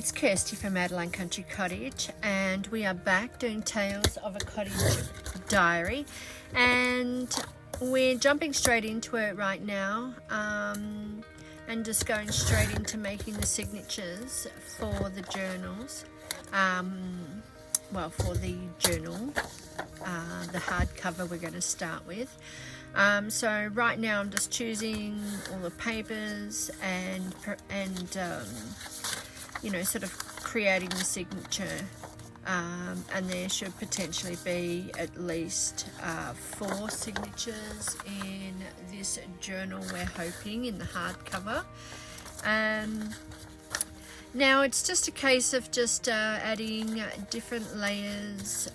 It's Kirsty from Adeline Country Cottage, and we are back doing Tales of a Cottage Diary, and we're jumping straight into it right now, and just going straight into making the signatures for the journals. Well, for the journal, the hardcover we're going to start with. So right now I'm just choosing all the papers and you know, sort of creating the signature, and there should potentially be at least 4 signatures in this journal, we're hoping, in the hardcover. Now it's just a case of just adding different layers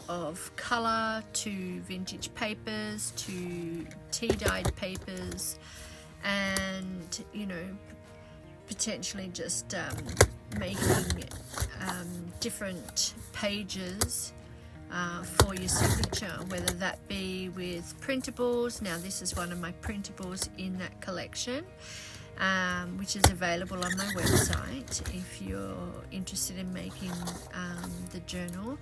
of colour to vintage papers, to tea-dyed papers, and, you know, potentially just making different pages for your signature, whether that be with printables. Now this is one of my printables in that collection, which is available on my website if you're interested in making the journal.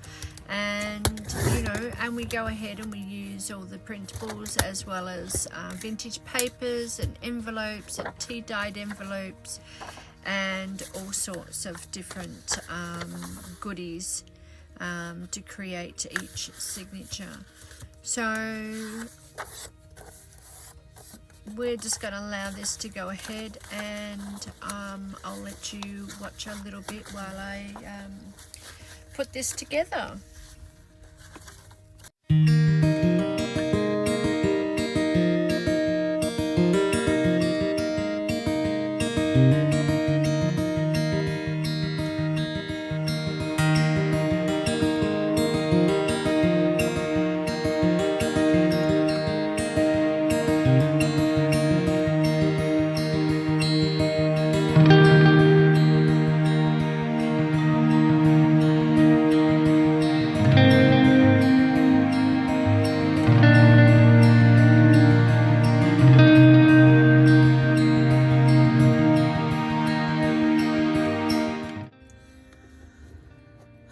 And you know, and we go ahead and we use all the printables as well as vintage papers and envelopes and tea-dyed envelopes and all sorts of different goodies to create each signature. So we're just going to allow this to go ahead, and I'll let you watch a little bit while I put this together.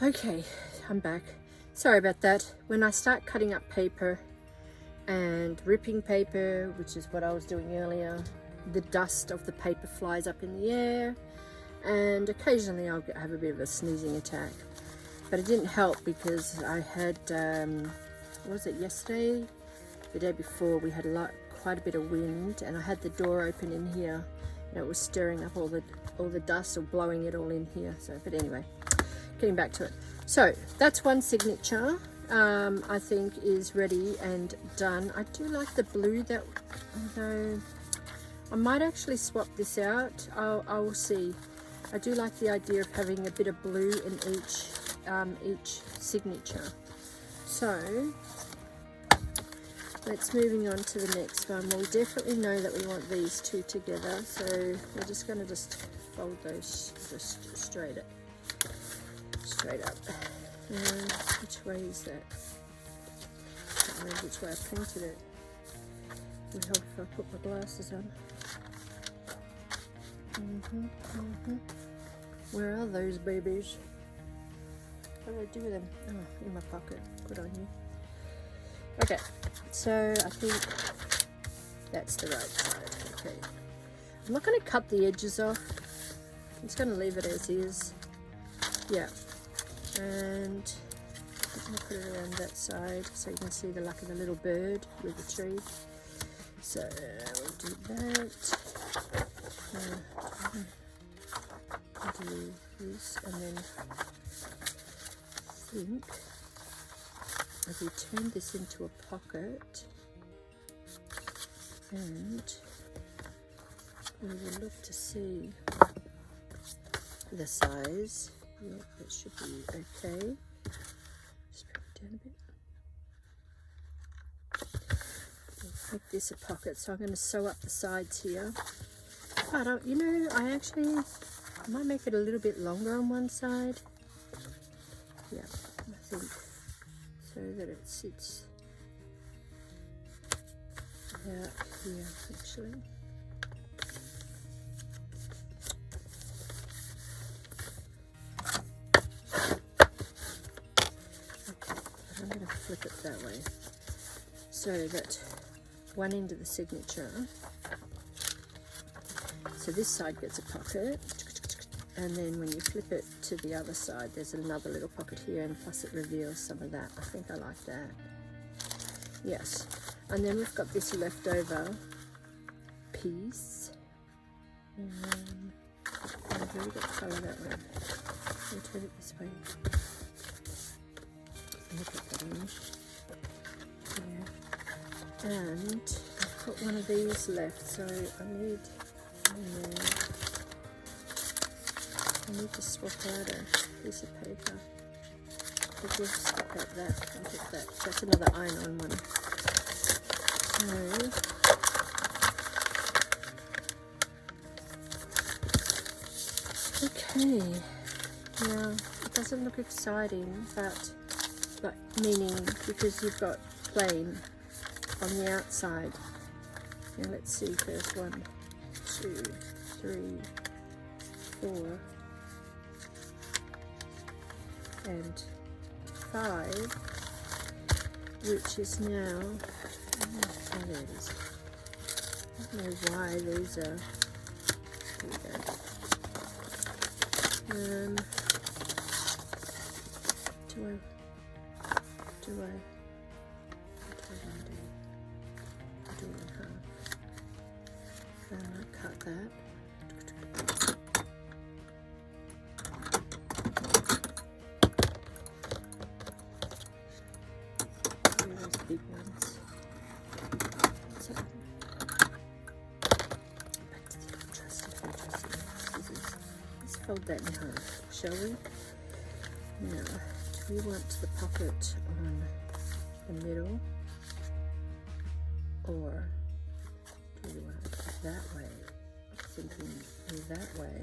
Okay, I'm back. Sorry about that. When I start cutting up paper and ripping paper, which is what I was doing earlier, the dust of the paper flies up in the air, and occasionally I'll have a bit of a sneezing attack. But it didn't help because I had, was it yesterday? The day before, we had quite a bit of wind, and I had the door open in here, and it was stirring up all the dust, or blowing it all in here. So, but anyway. Getting back to it. So that's one signature I think is ready and done. I do like the blue, that, although I might actually swap this out. I will see. I do like the idea of having a bit of blue in each signature. So let's moving on to the next one. We definitely know that we want these two together, so we're just going to just fold those just straight up. Which way is that? I don't know which way I printed it. It would help if I put my glasses on. Where are those babies? What do I do with them? Oh, in my pocket. Good on you. Okay, so I think that's the right side. Okay. I'm not going to cut the edges off. I'm just going to leave it as is. Yeah. And I'm going to put it around that side so you can see the luck of the little bird with the tree. So we'll do that. I'll do this, and then I think as we turn this into a pocket, and we will look to see the size. Yeah, that should be okay. Just bring it down a bit. We'll make this a pocket, so I'm going to sew up the sides here. But you know, I might make it a little bit longer on one side. Yeah, I think so that it sits about here actually. flip it that way, so that one end of the signature, so this side gets a pocket, and then when you flip it to the other side, there's another little pocket here, and plus it reveals some of that. I think I like that. Yes. And then we've got this leftover piece. I've really got colour that way. I'll turn it this way. I'll put that in. Yeah. And I've got one of these left, so I need to swap out a piece of paper. But we'll swap out that. I'll get that. That's another iron-on one. So okay, now it doesn't look exciting, but meaning because you've got plain on the outside. Now let's see first, 1, 2, 3, 4, and 5, which is now, oh there it is. I don't know why these are, here we go. What do I do it in half. I might cut that. Those big ones. So, back to the trusty scissors. Let's fold that in half, shall we? Now, do we want the pocket on the middle, or do we want it that way? I'm thinking that way.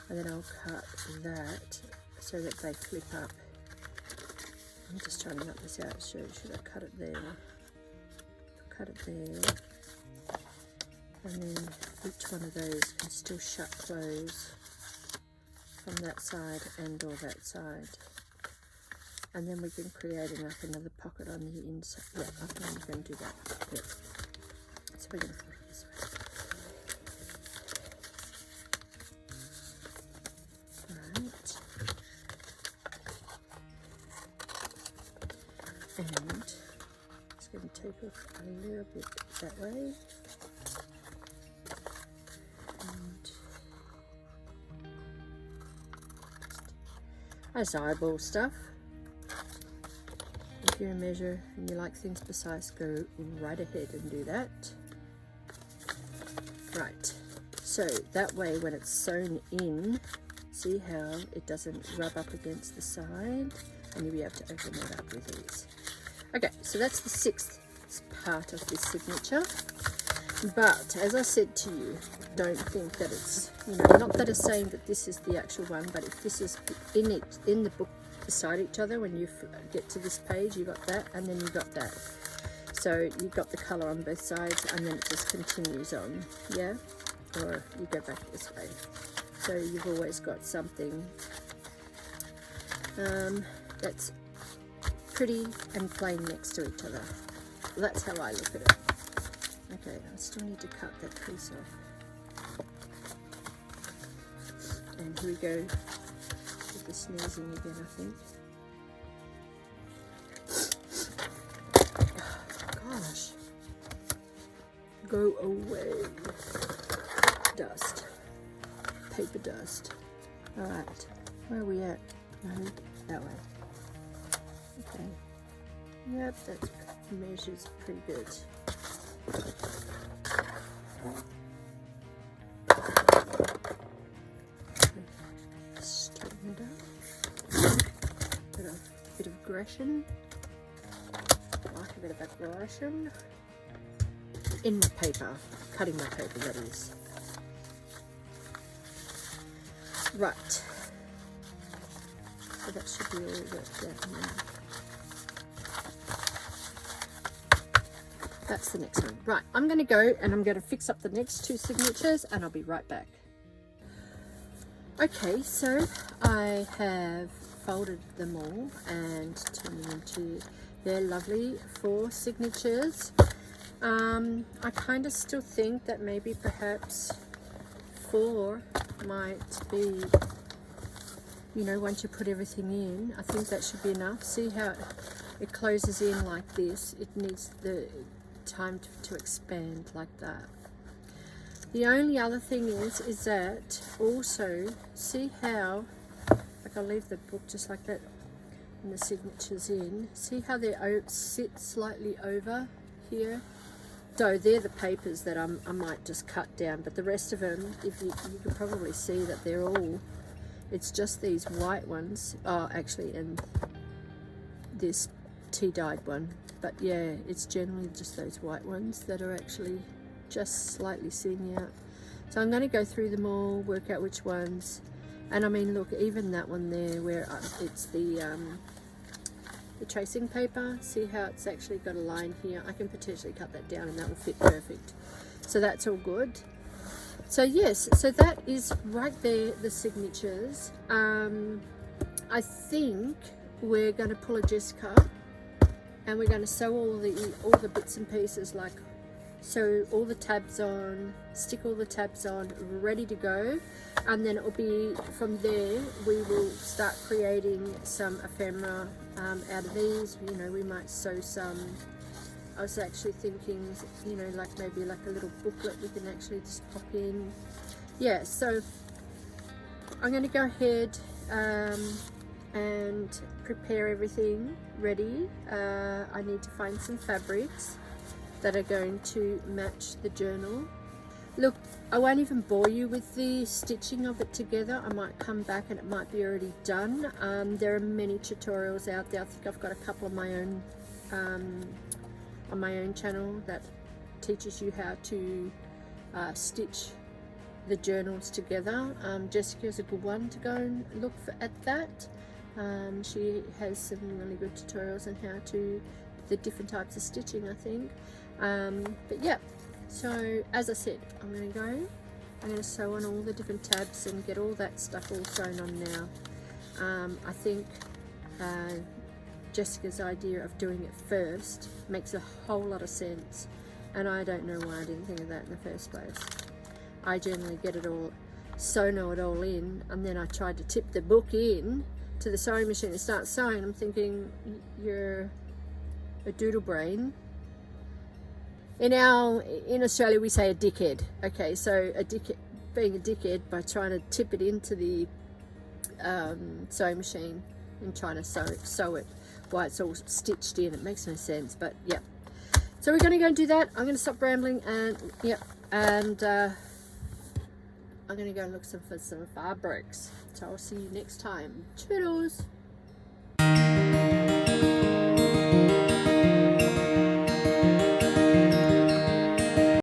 And then I'll cut that so that they flip up. I'm just trying to knock this out. Should I cut it there? Cut it there. And then each one of those can still shut close from that side and or that side. And then we can create another pocket on the inside. Yeah, I think I'm going to do that. Yeah. So we're going to flip it this way. Alright. And just going to take off a little bit that way. That's eyeball stuff. If you're a measure and you like things precise, go right ahead and do that. Right, so that way when it's sewn in, see how it doesn't rub up against the side, and you'll be able to open that up with ease. Okay, so that's the 6th part of this signature. But as I said to you, don't think that it's, not that it's saying that this is the actual one, but if this is in the book beside each other, when you get to this page, you got that, and then you got that. So you got the colour on both sides, and then it just continues on, yeah? Or you go back this way. So you've always got something that's pretty and plain next to each other. That's how I look at it. Okay, I still need to cut that piece off. And here we go with the sneezing again, I think. Oh, gosh. Go away. Dust. Paper dust. Alright, where are we at? No, that way. Okay. Yep, that measures pretty good. Straighten it up. Bit of aggression. Like a bit of aggression. In my paper. Cutting my paper, that is. Right. So that should be all worked out now. That's the next one. Right, I'm going to go and I'm going to fix up the next 2 signatures and I'll be right back. Okay, so I have folded them all and turned them into their lovely 4 signatures. I kind of still think that maybe perhaps 4 might be, you know, once you put everything in, I think that should be enough. See how it closes in like this? It needs the time to expand like that. The only other thing is that also, see how, like I'll leave the book just like that and the signatures in. See how they sit slightly over here? So they're the papers that I might just cut down, but the rest of them, if you can probably see that they're all, it's just these white ones. Oh, actually, and this tea-dyed one. But yeah, it's generally just those white ones that are actually just slightly sitting out. So I'm going to go through them all, work out which ones. And I mean, look, even that one there where it's the tracing paper, see how it's actually got a line here? I can potentially cut that down and that will fit perfect. So that's all good. So yes, so that is right there, the signatures. I think we're going to pull a Jessica and we're going to sew all the bits and pieces, like sew all the tabs on, stick all the tabs on, ready to go. And then it will be from there we will start creating some ephemera out of these. You know, we might sew some. I was actually thinking, you know, like maybe like a little booklet we can actually just pop in. Yeah, so I'm going to go ahead and prepare everything ready. I need to find some fabrics that are going to match the journal. Look, I won't even bore you with the stitching of it together. I might come back and it might be already done. There are many tutorials out there. I think I've got a couple of my own on my own channel that teaches you how to stitch the journals together. Jessica's a good one to go and look at that. She has some really good tutorials on how to, the different types of stitching, I think. But yeah, so as I said, I'm going to sew on all the different tabs and get all that stuff all sewn on now. I think Jessica's idea of doing it first makes a whole lot of sense, and I don't know why I didn't think of that in the first place. I generally get it all, sew it all in, and then I tried to tip the book in to the sewing machine and start sewing. I'm thinking, you're a doodle brain. In Australia we say a dickhead. Okay, so a dickhead, being a dickhead by trying to tip it into the sewing machine and trying to sew it while it's all stitched in. It makes no sense, but yeah. So we're going to go and do that. I'm going to stop rambling and yeah, and I'm going to go and look for some fabrics. So I'll see you next time. Toodles!